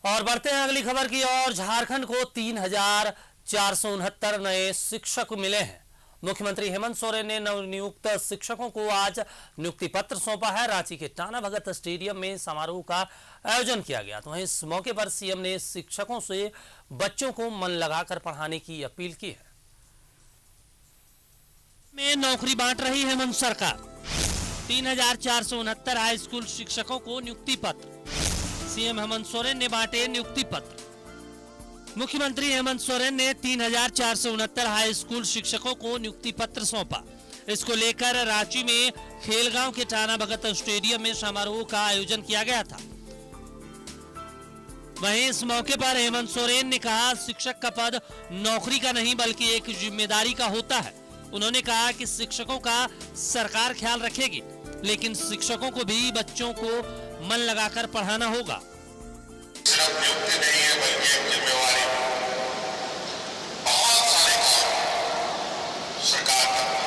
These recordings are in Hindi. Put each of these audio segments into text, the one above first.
और बढ़ते हैं अगली खबर की ओर। झारखंड को 3,469 नए शिक्षक मिले हैं। मुख्यमंत्री हेमंत सोरेन ने नवनियुक्त शिक्षकों को आज नियुक्ति पत्र सौंपा है। रांची के टाना भगत स्टेडियम में समारोह का आयोजन किया गया। तो वहीं इस मौके पर सीएम ने शिक्षकों से बच्चों को मन लगाकर पढ़ाने की अपील की है। में नौकरी बांट रही हेमंत सरकार। 3,469 हाई स्कूल शिक्षकों को नियुक्ति पत्र। सीएम हेमंत सोरेन ने बांटे नियुक्ति पत्र। मुख्यमंत्री हेमंत सोरेन ने 3,469 हाई स्कूल शिक्षकों को नियुक्ति पत्र सौंपा। इसको लेकर रांची में खेलगांव के टाना भगत स्टेडियम में समारोह का आयोजन किया गया था। वहीं इस मौके पर हेमंत सोरेन ने कहा, शिक्षक का पद नौकरी का नहीं बल्कि एक जिम्मेदारी का होता है। उन्होंने कहा कि शिक्षकों का सरकार ख्याल रखेगी, लेकिन शिक्षकों को भी बच्चों को मन लगाकर पढ़ाना होगा। सिर्फ नियुक्ति नहीं है बल्कि एक जिम्मेवारी। बहुत सारे काम सरकार करती है,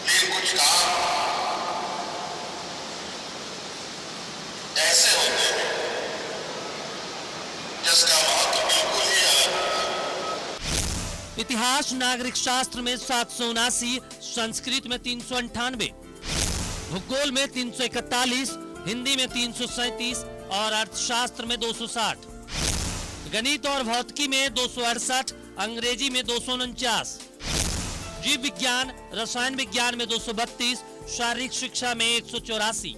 लेकिन कुछ काम ऐसे होते हैं जिसका महत्व बिल्कुल ही अलग है। इतिहास नागरिक शास्त्र में 779, संस्कृत में 398, भूगोल में 341, हिंदी में 337 और अर्थशास्त्र में 260, गणित और भौतिकी में 268, अंग्रेजी में 249, जीव विज्ञान रसायन विज्ञान में 232, शारीरिक शिक्षा में 184,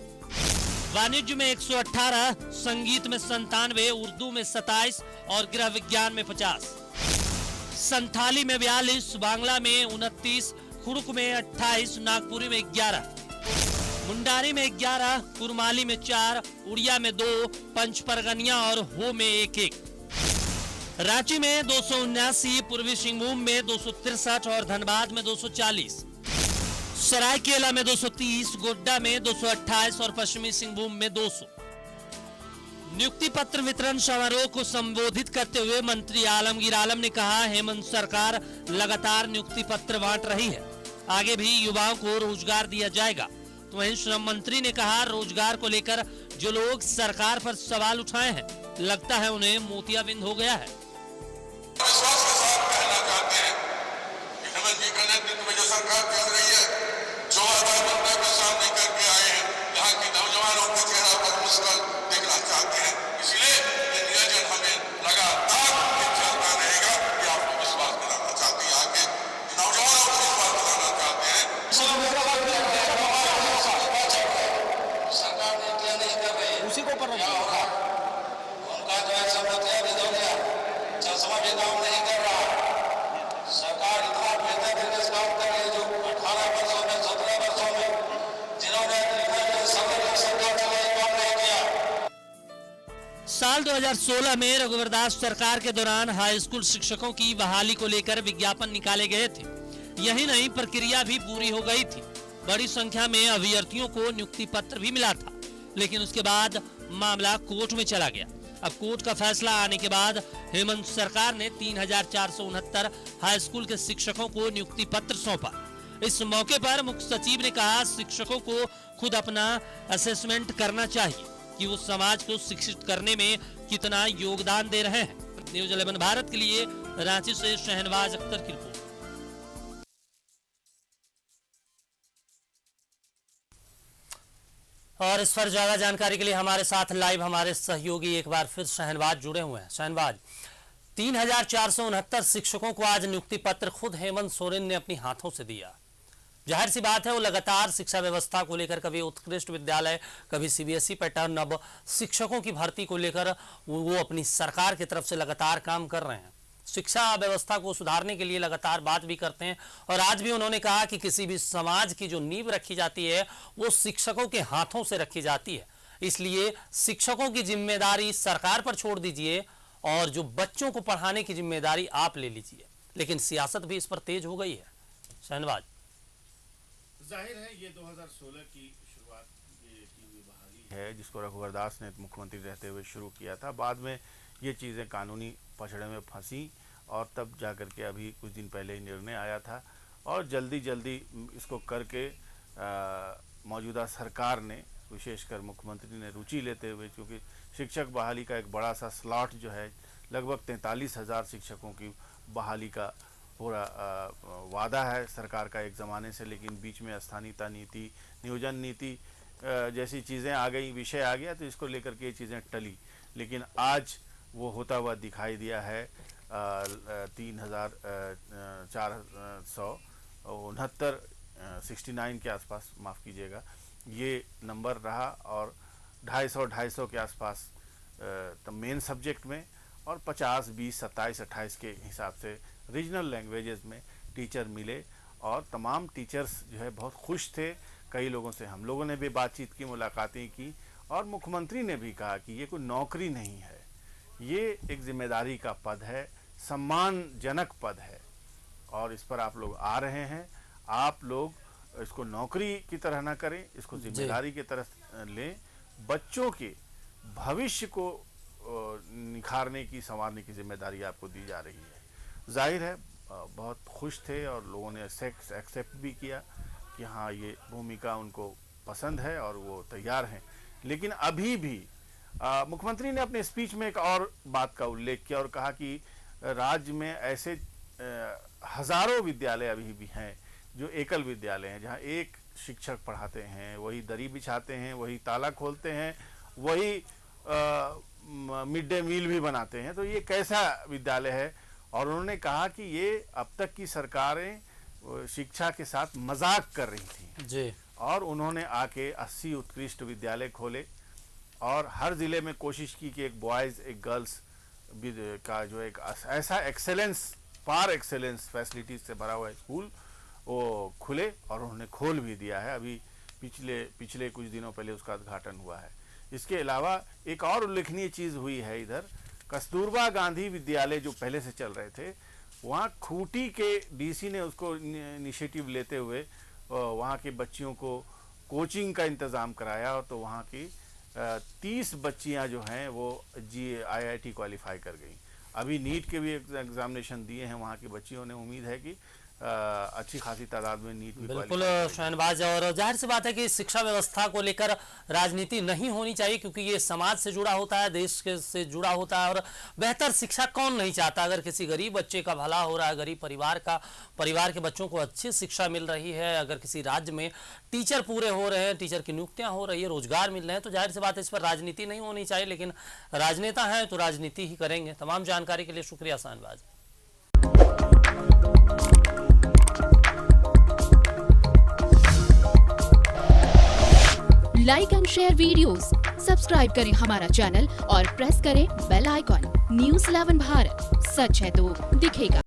वाणिज्य में 118, संगीत में 97, उर्दू में 27 और गृह विज्ञान में 50, संथाली में 42, बांग्ला में 29, खुड़क में 28, नागपुरी में 11, मुंडारी में 11, कुरमाली में 4, उड़िया में 2, पंचपरगनिया और हो में 1-1, रांची में 279, पूर्वी सिंहभूम में 263 और धनबाद में 240, सरायकेला में 230, गोड्डा में 228 और पश्चिमी सिंहभूम में 200। नियुक्ति पत्र वितरण समारोह को संबोधित करते हुए मंत्री आलमगीर आलम ने कहा, हेमंत सरकार लगातार नियुक्ति पत्र बांट रही है, आगे भी युवाओं को रोजगार दिया जाएगा। तो वहीं श्रम मंत्री ने कहा, रोजगार को लेकर जो लोग सरकार पर सवाल उठाए हैं, लगता है उन्हें मोतियाबिंद हो गया है। विश्वास के साथ कहना चाहते हैं कि हेमंत जी के नेतृत्व में जो सरकार चल रही है, जो वादा जनता के सामने करके आए हैं, यहाँ के नौजवानों के चेहरा पर मुस्कुराहट देखना चाहते हैं। इसलिए ये नियोजन हमें लगातार चलता रहेगा। कि आपको विश्वास दिलाना चाहते हैं, आगे नौजवानों को विश्वास दिलाना चाहते हैं। सरकार नीतियां नहीं कर रही है, उसी को पर क्या होगा? उनका जो है सब मोतियाबिंद हो गया, चश्मा भी काम नहीं कर रहा। सरकार इतना बेहतर तरीके से काम कर रही है, जो 18 वर्षों में 17 वर्षों में जिन्होंने सरकार चलाई काम नहीं किया। साल 2016 में रघुवर दास सरकार के दौरान हाई स्कूल शिक्षकों की बहाली को लेकर विज्ञापन निकाले गए थे। यही नहीं, प्रक्रिया भी पूरी हो गई थी। बड़ी संख्या में अभ्यर्थियों को नियुक्ति पत्र भी मिला था, लेकिन उसके बाद मामला कोर्ट में चला गया। अब कोर्ट का फैसला आने के बाद हेमंत सरकार ने 3,469 हाई स्कूल के शिक्षकों को नियुक्ति पत्र सौंपा। इस मौके पर मुख्य सचिव ने कहा, शिक्षकों को खुद अपना असेसमेंट करना चाहिए कि वो समाज को शिक्षित करने में कितना योगदान दे रहे हैं। न्यूज़ 11 भारत के लिए रांची से शहनवाज अख्तर की रिपोर्ट। और इस पर ज्यादा जानकारी के लिए हमारे साथ लाइव हमारे सहयोगी एक बार फिर शहनवाज जुड़े हुए हैं। शहनवाज, 3,469 शिक्षकों को आज नियुक्ति पत्र खुद हेमंत सोरेन ने अपनी हाथों से दिया। जाहिर सी बात है, वो लगातार शिक्षा व्यवस्था को लेकर, कभी उत्कृष्ट विद्यालय, कभी सीबीएसई पैटर्न, अब शिक्षकों की भर्ती को लेकर वो अपनी सरकार की तरफ से लगातार काम कर रहे हैं। शिक्षा व्यवस्था को सुधारने के लिए लगातार बात भी करते हैं। और आज भी उन्होंने कहा कि किसी भी समाज की जो नींव रखी जाती है वो शिक्षकों के हाथों से रखी जाती है, इसलिए शिक्षकों की जिम्मेदारी सरकार पर छोड़ दीजिए और जो बच्चों को पढ़ाने की जिम्मेदारी आप ले लीजिए। लेकिन सियासत भी इस पर तेज हो गई है। शहनवाज, जाहिर है ये 2016 की शुरुआत की हुई बहाली है, जिसको रघुवर दास ने मुख्यमंत्री रहते हुए शुरू किया था। बाद में ये चीज़ें कानूनी पछड़े में फंसी और तब जाकर के अभी कुछ दिन पहले ही निर्णय आया था और जल्दी जल्दी इसको करके मौजूदा सरकार ने विशेषकर मुख्यमंत्री ने रुचि लेते हुए, क्योंकि शिक्षक बहाली का एक बड़ा सा स्लॉट जो है, लगभग 43,000 शिक्षकों की बहाली का पूरा वादा है सरकार का एक ज़माने से, लेकिन बीच में स्थानीयता नीति, नियोजन नीति जैसी चीज़ें आ गई, विषय आ गया, तो इसको लेकर के ये चीज़ें टली। लेकिन आज वो होता हुआ दिखाई दिया है। 3,469 69 के आसपास, माफ़ कीजिएगा, ये नंबर रहा, और 250 के आसपास मेन सब्जेक्ट में, और 50, 20, 27, 28 के हिसाब से रीजनल लैंग्वेजेस में टीचर मिले, और तमाम टीचर्स जो है बहुत खुश थे। कई लोगों से हम लोगों ने भी बातचीत की, मुलाकातें की, और मुख्यमंत्री ने भी कहा कि ये कोई नौकरी नहीं है, ये एक जिम्मेदारी का पद है, सम्मानजनक पद है, और इस पर आप लोग आ रहे हैं। आप लोग इसको नौकरी की तरह ना करें, इसको जिम्मेदारी की तरह लें। बच्चों के भविष्य को निखारने की, संवारने की जिम्मेदारी आपको दी जा रही है। जाहिर है बहुत खुश थे, और लोगों ने एक्सेप्ट भी किया कि हाँ, ये भूमिका उनको पसंद है और वो तैयार हैं। लेकिन अभी भी मुख्यमंत्री ने अपने स्पीच में एक और बात का उल्लेख किया और कहा कि राज्य में ऐसे हजारों विद्यालय अभी भी हैं जो एकल विद्यालय हैं, जहां एक शिक्षक पढ़ाते हैं, वही दरी बिछाते हैं, वही ताला खोलते हैं, वही मिड डे मील भी बनाते हैं। तो ये कैसा विद्यालय है? और उन्होंने कहा कि ये अब तक की सरकारें शिक्षा के साथ मजाक कर रही थी जी, और उन्होंने आके 80 उत्कृष्ट विद्यालय खोले, और हर जिले में कोशिश की कि एक बॉयज़ एक गर्ल्स का जो एक ऐसा एक्सेलेंस, पार एक्सेलेंस फैसिलिटीज से भरा हुआ स्कूल वो खुले, और उन्होंने खोल भी दिया है। अभी पिछले कुछ दिनों पहले उसका उद्घाटन हुआ है। इसके अलावा एक और उल्लेखनीय चीज़ हुई है, इधर कस्तूरबा गांधी विद्यालय जो पहले से चल रहे थे, वहाँ खूंटी के डीसी ने उसको इनिशिएटिव लेते हुए वहाँ के बच्चियों को कोचिंग का इंतज़ाम कराया, और तो वहाँ की 30 बच्चियाँ जो हैं वो IIT क्वालिफाई कर गई। अभी नीट के भी एग्जामिनेशन दिए हैं वहाँ की बच्चियों ने। उम्मीद है कि अच्छी खासी तादाद में नीट भी बिल्कुल शहनवाज, और जाहिर सी बात है कि शिक्षा व्यवस्था को लेकर राजनीति नहीं होनी चाहिए, क्योंकि ये समाज से जुड़ा होता है, देश के से जुड़ा होता है, और बेहतर शिक्षा कौन नहीं चाहता। अगर किसी गरीब बच्चे का भला हो रहा है, गरीब परिवार के बच्चों को अच्छी शिक्षा मिल रही है, अगर किसी राज्य में टीचर पूरे हो रहे हैं, टीचर की नियुक्तियाँ हो रही है, रोजगार मिल रहे हैं, तो जाहिर सी बात है इस पर राजनीति नहीं होनी चाहिए। लेकिन राजनेता हैं तो राजनीति ही करेंगे। तमाम जानकारी के लिए शुक्रिया Shahnawaz. Like and share videos, subscribe करें हमारा चैनल और प्रेस करें बेल आइकॉन। News 11 भारत, सच है तो दिखेगा।